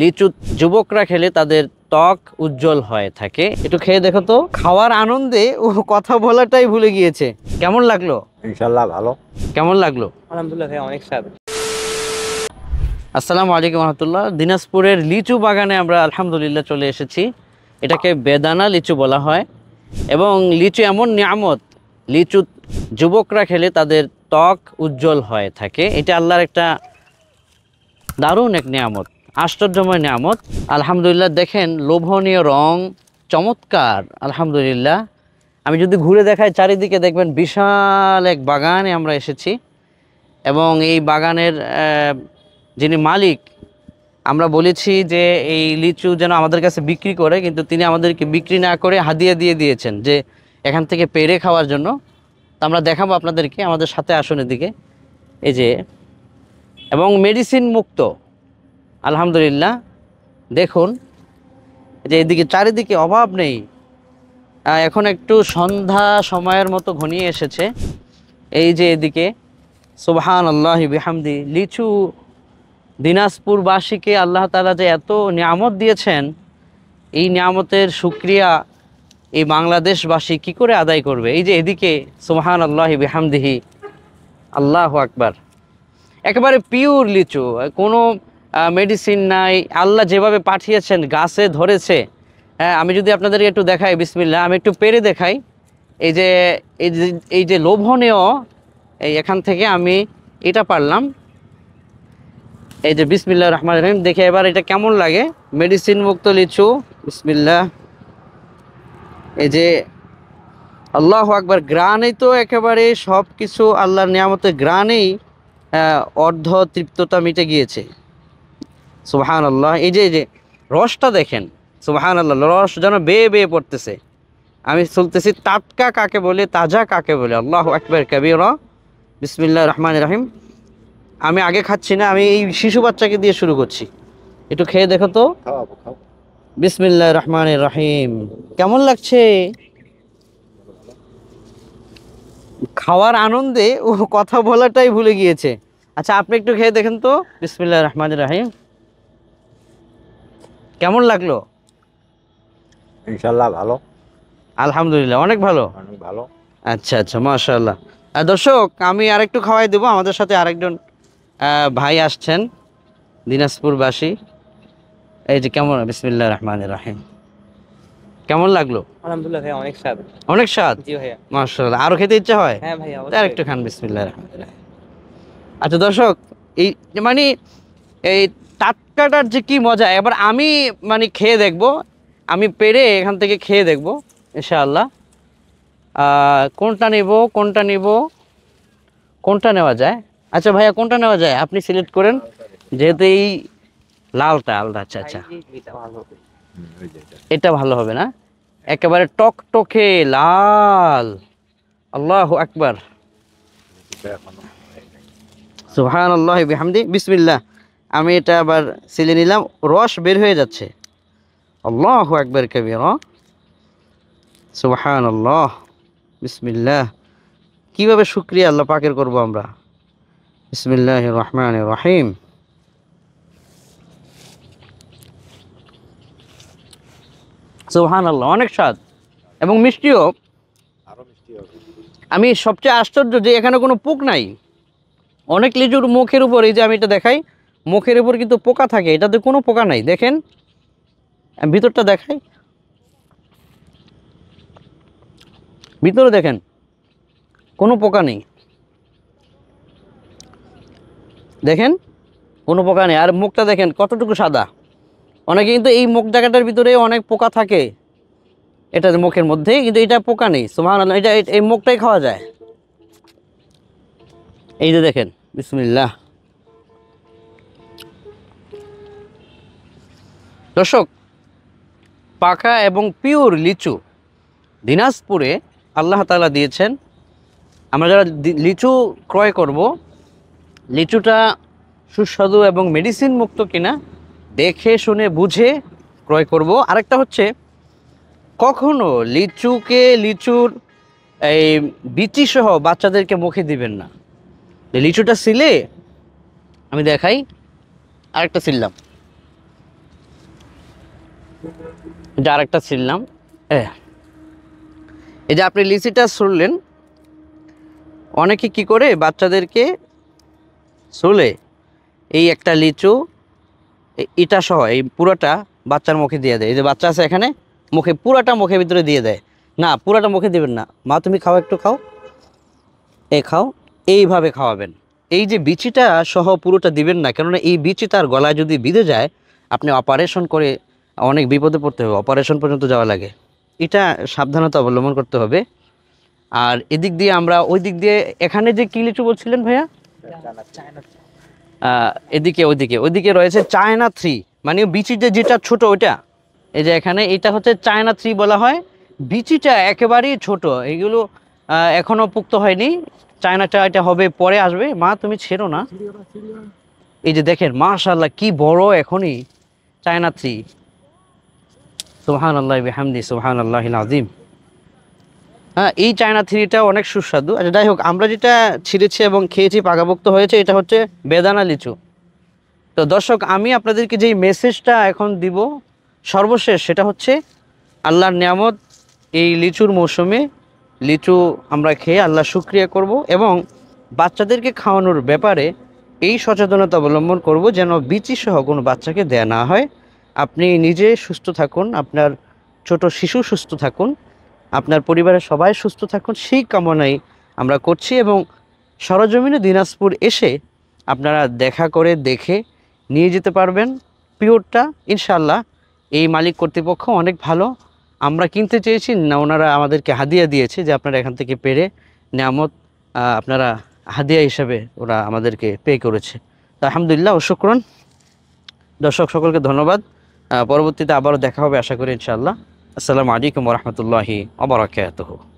লিচু যুবকরা খেলে তাদের ত্বক উজ্জ্বল হয়ে থাকে। একটু খেয়ে দেখো তো। খাওয়ার আনন্দে ও কথা বলাটাই ভুলে গিয়েছে। কেমন লাগলো? ইনশাল্লাহ ভালো। কেমন লাগলো? আলহামদুলিল্লাহ ভাই, অনেক স্বাদ। আসসালামু আলাইকুম রহমতুল্লাহ। দিনাজপুরের লিচু বাগানে আমরা আলহামদুলিল্লাহ চলে এসেছি। এটাকে বেদানা লিচু বলা হয় এবং লিচু এমন নিয়ামত, লিচু যুবকরা খেলে তাদের ত্বক উজ্জ্বল হয়ে থাকে। এটা আল্লাহর একটা দারুণ এক নিয়ামত, আশ্চর্যময় নিয়ামত। আলহামদুলিল্লাহ দেখেন, লোভনীয় রং, চমৎকার। আলহামদুলিল্লাহ আমি যদি ঘুরে দেখাই চারিদিকে দেখবেন বিশাল এক বাগানে আমরা এসেছি এবং এই বাগানের যিনি মালিক, আমরা বলেছি যে এই লিচু যেন আমাদের কাছে বিক্রি করে, কিন্তু তিনি আমাদেরকে বিক্রি না করে হাদিয়া দিয়ে দিয়েছেন যে এখান থেকে পেরে খাওয়ার জন্য। তো আমরা দেখাবো আপনাদেরকে, আমাদের সাথে আসুন এদিকে। এই যে, এবং মেডিসিন মুক্ত আলহামদুলিল্লাহ। দেখুন যে এদিকে চারিদিকে অভাব নেই। এখন একটু সন্ধ্যা সময়ের মতো ঘনিয়ে এসেছে। এই যে এদিকে সুবহানাল্লাহি বিহামদি, লিচু দিনাজপুরবাসীকে আল্লাহ তাআলা যে এত নিয়ামত দিয়েছেন, এই নিয়ামতের শুকরিয়া এই বাংলাদেশবাসী কি করে আদায় করবে? এই যে এদিকে সুবহানাল্লাহি বিহামদিহি, আল্লাহু আকবার, একেবারে পিওর লিচু, কোনো মেডিসিন নাই। আল্লাহ যেভাবে পাঠিয়েছেন গাছে ধরেছে। হ্যাঁ, আমি যদি আপনাদেরকে একটু দেখাই, বিসমিল্লাহ, আমি একটু পেরে দেখাই। এই যে এই যে লোভনীয়, এই এখান থেকে আমি এটা পারলাম। এই যে বিসমিল্লাহির রহমানির রহিম, দেখে এবার এটা কেমন লাগে। মেডিসিন মুক্ত লিচু, বিসমিল্লাহ। এই যে আল্লাহু আকবার, গ্রানেই তো একেবারে সব কিছু আল্লাহর নিয়ামতের গ্রানেই অর্ধ তৃপ্ততা মিটে গিয়েছে। সুবহানাল্লাহ। এই যে রসটা দেখেন, সুবহানাল্লাহ, রস যেন বেয়ে বেয়ে পড়তেছে। আমি চলতেছি, টাটকা কাকে বলে, তাজা কাকে বলে। আল্লাহু আকবার কাবীরা, বিসমিল্লাহির রহমানির রহিম। আমি আগে খাচ্ছি না, আমি এই শিশু বাচ্চাকে দিয়ে শুরু করছি। একটু খেয়ে দেখো তো। বিসমিল্লাহির রহমানির রহিম। কেমন লাগছে? খাওয়ার আনন্দে ও কথা বলাটাই ভুলে গিয়েছে। আচ্ছা, আপনি একটু খেয়ে দেখেন তো। বিসমিল্লাহির রহমানির রহিম। কেমন লাগলো? ইনশাল্লাহ ভালো। আলহামদুলিল্লাহ, অনেক ভালো। অনেক ভালো। আচ্ছা আচ্ছা, মাশাআল্লাহ। দর্শক, আমি আরেকটু খাওয়াই দেবো। আমাদের সাথে আরেকজন ভাই আসছেন, দিনাজপুরবাসী। এই যে কেমন, বিসমিল্লাহির রহমানির রহিম, কেমন লাগলো? আলহামদুলিল্লাহ ভাই, অনেক স্বাদ। অনেক স্বাদ। জি ভাইয়া। মাশাআল্লাহ, আরো খেতে ইচ্ছা হয়? হ্যাঁ ভাইয়া, আর একটু খান, বিসমিল্লাহির রহমানির রহিম। আচ্ছা দর্শক, এই মানে এই টাটকাটার যে কি মজা, এবার আমি মানে খেয়ে দেখবো, আমি পেরে এখান থেকে খেয়ে দেখবো ইনশাআল্লাহ। কোনটা নেব, কোনটা নেব, কোনটা নেওয়া যায়? আচ্ছা ভাইয়া, কোনটা নেওয়া যায় আপনি সিলেক্ট করেন, যেহেতু এই লালটা আলাদা। আচ্ছা আচ্ছা, এটা ভালো হবে না? একেবারে টকটকে লাল। আল্লাহু আকবার, সুবহানাল্লাহি বিহামদি, বিসমিল্লাহ। আমি এটা আবার সিলে নিলাম, রস বের হয়ে যাচ্ছে। আল্লাহু আকবার কাবীরা, সুবহানাল্লাহ, বিসমিল্লাহ। কিভাবে শুকরিয়া আল্লাহ পাকের করব আমরা। বিসমিল্লাহির রহমানির রহিম। সুবহানাল্লাহ, অনেক স্বাদ এবং মিষ্টিও। আমি সবচেয়ে আশ্চর্য যে এখানে কোনো পোক নাই। অনেক লিচুর মুখের উপর, এই যে আমি এটা দেখাই, মুখের উপর কিন্তু পোকা থাকে, এটাতে কোনো পোকা নাই। দেখেন ভিতরটা দেখাই, ভিতরে দেখেন কোনো পোকা নেই। দেখেন কোনো পোকা নেই। আর মুখটা দেখেন কতটুকু সাদা। অনেকে কিন্তু এই মুখ জায়গাটার ভিতরে অনেক পোকা থাকে, এটা মুখের মধ্যে, কিন্তু এটা পোকা নেই। সুবহানাল্লাহ, এটা এই মুখটাই খাওয়া যায়। এই যে দেখেন, বিসমিল্লাহ। দর্শক, পাকা এবং পিওর লিচু দিনাজপুরে আল্লাহ তাআলা দিয়েছেন। আমরা যারা লিচু ক্রয় করব, লিচুটা সুস্বাদু এবং মেডিসিন মুক্ত কিনা দেখে শুনে বুঝে ক্রয় করব। আরেকটা হচ্ছে, কখনো লিচুর এই বিচি সহ বাচ্চাদেরকে মুখে দিবেন না। লিচুটা সিলে আমি দেখাই, আরেকটা সিললাম, এটা আরেকটা ছিললাম। এই যে আপনি লিচিটা ছুললেন, অনেকে কি করে বাচ্চাদেরকে ছুলে এই একটা লিচু এটা সহ এই পুরোটা বাচ্চার মুখে দিয়ে দেয়। এই যে বাচ্চা আছে এখানে, মুখে পুরাটা মুখের ভিতরে দিয়ে দেয়। না, পুরাটা মুখে দিবেন না, মা তুমি খাও, একটু খাও, খাও, এইভাবে খাওয়াবেন। এই যে বিচিটা সহ পুরোটা দিবেন না, কেননা এই বিচি তার গলায় যদি বিঁধে যায় আপনি অপারেশন করে অনেক বিপদে পড়তে হবে, অপারেশন পর্যন্ত যাওয়া লাগে। এটা সাবধানতা অবলম্বন করতে হবে। আর এদিক দিয়ে আমরা ওই দিক দিয়ে এখানে যে কি লিচু বলছিলেন ভাইয়া, এদিকে ওইদিকে রয়েছে চায়না 3, মানে বিচিটা যেটা ছোট ওইটা। এই যে এখানে এটা হচ্ছে চায়না 3 বলা হয়, বিচিটা একেবারেই ছোট, এগুলো এখনো পুক্ত হয়নি। চায়নাটা এটা হবে, পরে আসবে। মা তুমি ছেড়ো না। এই যে দেখেন মাশাআল্লাহ কি বড় এখনই চায়না 3। সুবহানাল্লাহি বিহামদি, সুবহানাল্লাহিল আযীম। হ্যাঁ, এই চায়না 3টা অনেক সুস্বাদু। আচ্ছা যাই হোক, আমরা যেটা ছিঁড়েছি এবং খেয়েছি পাকাপোক্ত হয়েছে, এটা হচ্ছে বেদানা লিচু। তো দর্শক, আমি আপনাদেরকে যেই মেসেজটা এখন দিব সর্বশেষ, সেটা হচ্ছে আল্লাহর নিয়ামত। এই লিচুর মৌসুমে লিচু আমরা খেয়ে আল্লাহর শুকরিয়া করব এবং বাচ্চাদেরকে খাওয়ানোর ব্যাপারে এই সচেতনতা অবলম্বন করব যেন বিচি সহ কোনো বাচ্চাকে দেয়া না হয়। আপনি নিজে সুস্থ থাকুন, আপনার ছোট শিশু সুস্থ থাকুন, আপনার পরিবারের সবাই সুস্থ থাকুন, সেই কামনাই আমরা করছি। এবং সরজমিনে দিনাজপুর এসে আপনারা দেখা করে দেখে নিয়ে যেতে পারবেন পিওরটা ইনশাল্লাহ। এই মালিক কর্তৃপক্ষ অনেক ভালো, আমরা কিনতে চেয়েছি না, ওনারা আমাদেরকে হাদিয়া দিয়েছে যে আপনারা এখান থেকে পেরে নিয়ামত আপনারা হাদিয়া হিসাবে ওরা আমাদেরকে পে করেছে। তো আলহামদুলিল্লাহ ও শুকরান। দর্শক সকলকে ধন্যবাদ। পরবর্তীতে আবারও দেখা হবে আশা করি ইনশাআল্লাহ। আসসালামু আলাইকুম ওয়া রাহমাতুল্লাহি ওয়া বারাকাতুহু।